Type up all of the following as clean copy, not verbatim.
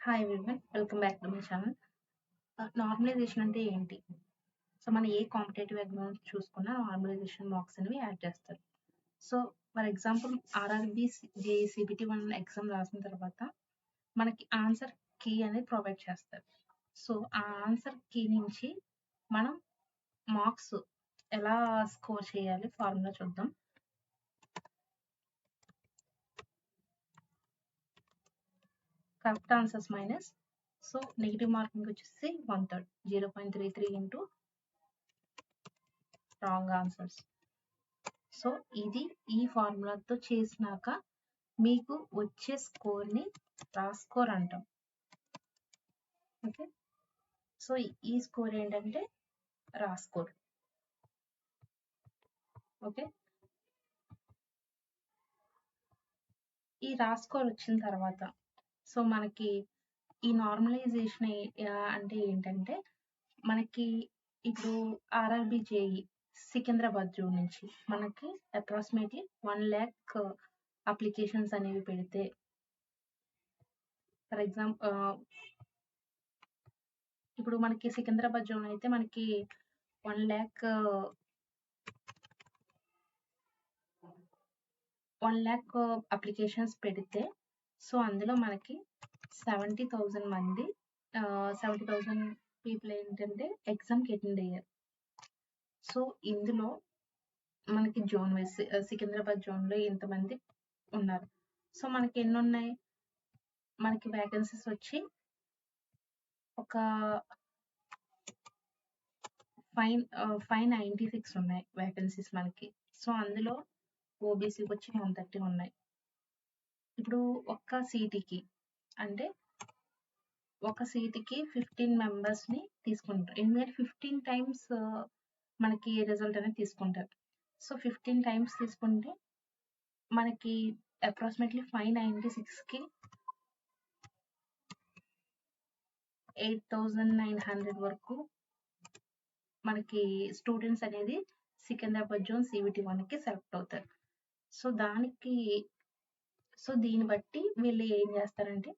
Hi everyone. Welcome back to my channel. Normalisation అంటే ఏంటి? So, మనం ఏ కాంపిటేటివ్ ఎగ్జామ్స్ చూసుకున్నా నార్మలైజేషన్ మార్క్స్ అనేవి యాడ్ చేస్తారు. So, for example RRB, JEE, CBT 1 exam రాసిన తర్వాత మనకి ఆన్సర్ కీ అనేది ప్రొవైడ్ చేస్తారు. సో, ఆ ఆన్సర్ కీ నుంచి మనం మార్క్స్ ఎలా స్కోర్ చేయాలి ఫార్ములా చూద్దాం. Correct answers minus negative marking వచ్చేసి 1/3 0.33 ఇంటూ రాంగ్ ఆన్సర్స్. సో ఇది ఈ ఫార్ములాతో చేసినాక మీకు వచ్చే స్కోర్ని రా స్కోర్ అంటాం. ఓకే, సో ఈ స్కోర్ ఏంటంటే రా స్కోర్. ఓకే, ఈ రా స్కోర్ వచ్చిన తర్వాత సో మనకి ఈ నార్మలైజేషన్ అంటే ఏంటంటే మనకి ఇప్పుడు ఆర్ఆర్బీ జేఈ సికింద్రాబాద్ జోన్ నుంచి మనకి అప్రాక్సిమేట్లీ 1 lakh అప్లికేషన్స్ అనేవి పెడితే ఫర్ ఎగ్జాంపుల్ ఇప్పుడు మనకి సికింద్రాబాద్ జోన్ అయితే మనకి 1 lakh అప్లికేషన్స్ పెడితే సో అందులో మనకి 70,000 మంది 70,000 పీపుల్ ఏంటంటే ఎగ్జామ్కి అటెండ్ అయ్యారు. సో ఇందులో మనకి జోన్ వైస్ సికింద్రాబాద్ జోన్లో ఇంతమంది ఉన్నారు. సో మనకి ఎన్ని ఉన్నాయి, మనకి వ్యాకెన్సీస్ వచ్చి ఒక 596 ఉన్నాయి వ్యాకెన్సీస్ మనకి. సో అందులో ఓబీసీకి వచ్చి 130 ఉన్నాయి. ఇప్పుడు ఒక్క సీటుకి అంటే ఒక సీటుకి 15 మెంబర్స్ని తీసుకుంటారు. ఎందుకంటే 15 టైమ్స్ మనకి రిజల్ట్ అనేది తీసుకుంటారు. సో 15 టైమ్స్ తీసుకుంటే మనకి అప్రాక్సిమేట్లీ 596కి 8,900 వరకు మనకి స్టూడెంట్స్ అనేది సికింద్రాబాద్ జోన్ CBT 1కి సెలెక్ట్ అవుతారు. సో దీన్ని బట్టి వీళ్ళు ఏం చేస్తారంటే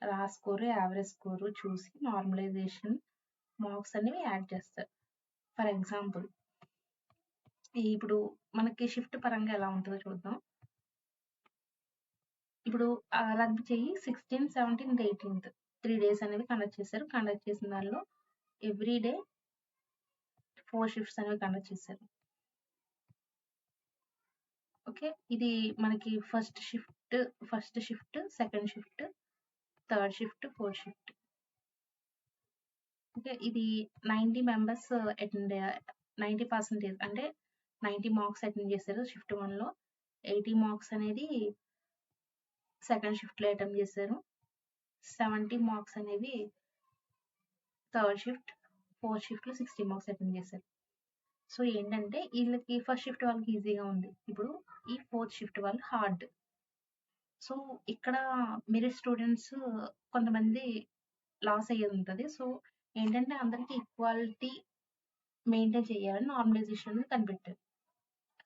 రా స్కోరు, యావరేజ్ స్కోరు చూసి నార్మలైజేషన్ మార్క్స్ అనేవి యాడ్ చేస్తారు. ఫర్ ఎగ్జాంపుల్ ఇప్పుడు మనకి షిఫ్ట్ పరంగా ఎలా ఉంటుందో చూద్దాం. ఇప్పుడు రద్దు చేయి 16, 17, 18 3 days అనేవి కండక్ట్ చేశారు. కండక్ట్ చేసిన దానిలో ఎవ్రీ డే 4 షిఫ్ట్స్ అనేవి కండక్ట్ చేశారు. ఓకే, ఇది మనకి first shift, second shift, third shift, fourth shift. Okay, ఇది 90 మెంబర్స్ అటెండ్ 90% అంటే 90 మార్క్స్ అటెండ్ చేశారు షిఫ్ట్ 1లో. 80 మార్క్స్ అనేది సెకండ్ షిఫ్ట్లో అటెండ్ చేశారు. 70 మార్క్స్ అనేవి థర్డ్ షిఫ్ట్, ఫోర్త్ షిఫ్ట్లో 60 మార్క్స్ అటెండ్ చేశారు. సో ఏంటంటే వీళ్ళకి ఫస్ట్ షిఫ్ట్ వాళ్ళకి ఈజీగా ఉంది. ఇప్పుడు ఈ ఫోర్త్ షిఫ్ట్ వాళ్ళు హార్డ్. సో ఇక్కడ మెరిట్ స్టూడెంట్స్ కొంతమంది లాస్ అయ్యేది ఉంటుంది. సో ఏంటంటే అందరికీ ఈక్వాలిటీ మెయింటైన్ చేయాలని నార్మలైజేషన్ అనేది కనిపెట్టారు.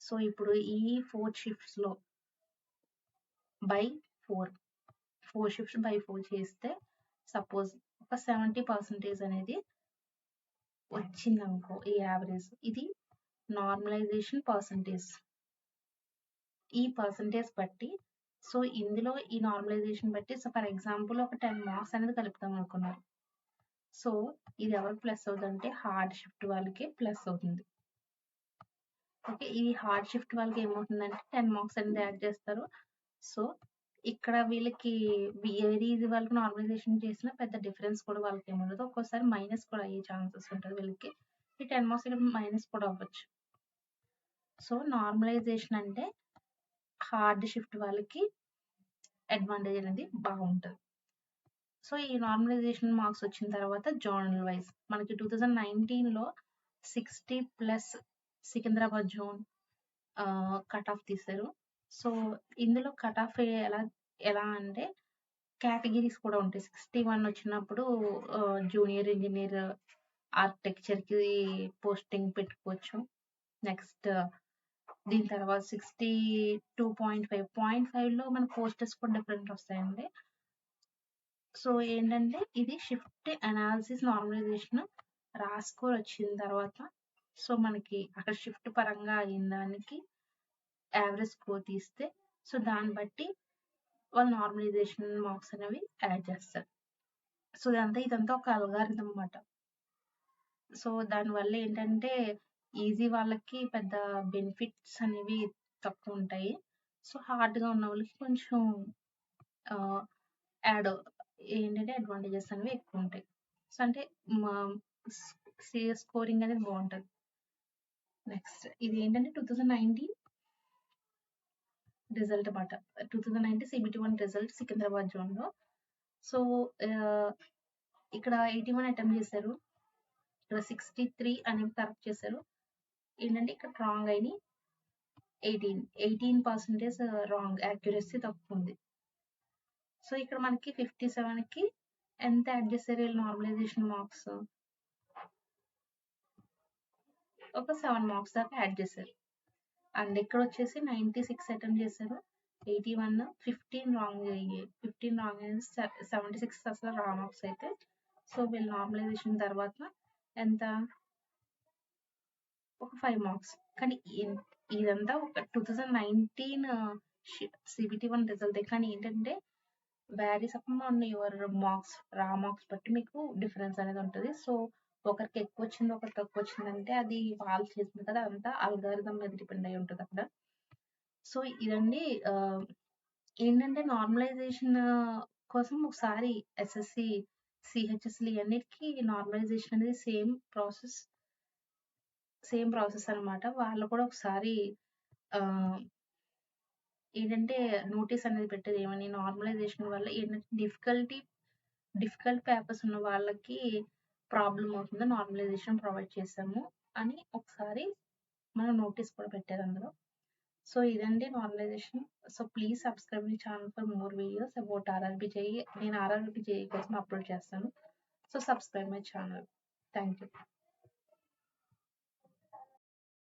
సో ఇప్పుడు ఈ 4 షిఫ్ట్స్లో బై 4 షిఫ్ట్స్ బై 4 చేస్తే సపోజ్ ఒక 70% అనేది వచ్చిందనుకో ఈ యావరేజ్, ఇది నార్మలైజేషన్ పర్సంటేజ్. ఈ పర్సంటేజ్ బట్టి సో ఇందులో ఈ నార్మలైజేషన్ బట్టి సో ఫర్ ఎగ్జాంపుల్ ఒక 10 మార్క్స్ అనేది కలుపుతాం అనుకున్నారు. సో ఇది ఎవరికి ప్లస్ అవుతుందంటే హార్డ్ షిఫ్ట్ వాళ్ళకి ప్లస్ అవుతుంది. ఓకే, ఈ హార్డ్ షిఫ్ట్ వాళ్ళకి ఏమవుతుందంటే 10 మార్క్స్ అనేది యాడ్ చేస్తారు. సో ఇక్కడ వీళ్ళకి ఏది ఈజీ వాళ్ళకి నార్మలైజేషన్ చేసిన పెద్ద డిఫరెన్స్ కూడా వాళ్ళకి ఏముండదు. ఒక్కోసారి మైనస్ కూడా అయ్యే ఛాన్సెస్ ఉంటుంది వీళ్ళకి. ఈ 10 మార్క్స్ ఇక్కడ మైనస్ కూడా అవ్వచ్చు. సో నార్మలైజేషన్ అంటే హార్డ్ షిఫ్ట్ వాళ్ళకి అడ్వాంటేజ్ అనేది బాగుంటుంది. సో ఈ నార్మలైజేషన్ మార్క్స్ వచ్చిన తర్వాత జోనల్ వైజ్ మనకి 2019లో 60+ సికింద్రాబాద్ జోన్ కట్ ఆఫ్ తీశారు. సో ఇందులో కట్ ఆఫ్ ఎలా అంటే కేటగిరీస్ కూడా ఉంటాయి. 61 వచ్చినప్పుడు జూనియర్ ఇంజనీర్ ఆర్కిటెక్చర్కి పోస్టింగ్ పెట్టుకోవచ్చు. నెక్స్ట్ దీని తర్వాత 62.5 0.5లో మన పోస్టర్స్ కూడా డిఫరెంట్ వస్తాయండి. సో ఏంటంటే ఇది షిఫ్ట్ అనాలిసిస్ నార్మలైజేషన్ రాసుకొని వచ్చిన తర్వాత సో మనకి అక్కడ షిఫ్ట్ పరంగా అయిన దానికి యావరేజ్ స్కోర్ తీస్తే సో దాన్ని బట్టి వాళ్ళు నార్మలైజేషన్ మార్క్స్ అనేవి యాడ్ చేస్తారు. సో ఇదంతా ఒక అల్గారిథం అన్నమాట. సో దానివల్ల ఏంటంటే ఈజీ వాళ్ళకి పెద్ద బెనిఫిట్స్ అనేవి తక్కువ ఉంటాయి. సో హార్డ్గా ఉన్న వాళ్ళకి కొంచెం యాడ్ ఏంటంటే అడ్వాంటేజెస్ అనేవి ఎక్కువ ఉంటాయి. సో అంటే మా స్కోరింగ్ అనేది బాగుంటుంది. నెక్స్ట్ ఇది ఏంటంటే 2019 రిజల్ట్ అన్నమాట. 2019 CBT-1 రిజల్ట్ సికింద్రాబాద్ జోన్లో. సో ఇక్కడ 81 అటెంప్ట్ చేశారు. ఇక్కడ 63 అనేవి కరెక్ట్ చేశారు. ఏంటంటే ఇక్కడ రాంగ్ అయినాయి 18% రాంగ్, యాక్యురసీ తక్కువ ఉంది. సో ఇక్కడ మనకి 57కి ఎంత యాడ్ చేశారు వీళ్ళు నార్మలైజేషన్ మార్క్స్? ఒక 7 మార్క్స్ దాకా యాడ్ చేశారు. అండ్ ఇక్కడ వచ్చేసి 96 అటెంప్ట్ చేశారు. 81, 15 రాంగ్ అయ్యాయి. 15 రాంగ్ అనేది 76 అసలు రా మార్క్స్ అయితే. సో వీళ్ళు నార్మలైజేషన్ తర్వాత ఎంత? ఒక 5 మార్క్స్. కానీ ఇదంతా ఒక 2019 CBT-1 రిజల్ట్. కానీ ఏంటంటే వ్యారీస్ అపాన్ యువర్ మార్క్స్, రా మార్క్స్ బట్టి మీకు డిఫరెన్స్ అనేది ఉంటుంది. సో ఒకరికి ఎక్కువ వచ్చింది, ఒకరికి తక్కువ వచ్చిందంటే అది వాళ్ళు చేసింది కదా, అదంతా అల్గారిథం మీద డిపెండ్ అయి ఉంటుంది అక్కడ. సో ఇదండి ఏంటంటే నార్మలైజేషన్ కోసం ఒకసారి SSC, CHSL అన్నిటికీ నార్మలైజేషన్ అనేది సేమ్ ప్రాసెస్ అనమాట. వాళ్ళు కూడా ఒకసారి ఏంటంటే నోటీస్ అనేది పెట్టేది ఏమని, నార్మలైజేషన్ వల్ల ఏంటంటే డిఫికల్ట్ పేపర్స్ ఉన్న వాళ్ళకి ప్రాబ్లం అవుతుంది, నార్మలైజేషన్ ప్రొవైడ్ చేసాము అని ఒకసారి మనం నోటీస్ కూడా పెట్టారు అందులో. సో ఇదండి normalisation. So please subscribe my channel for more videos about RRB JEE. నేను RRB JEE కోసం అప్లోడ్ చేస్తాను. So subscribe my channel. Thank you.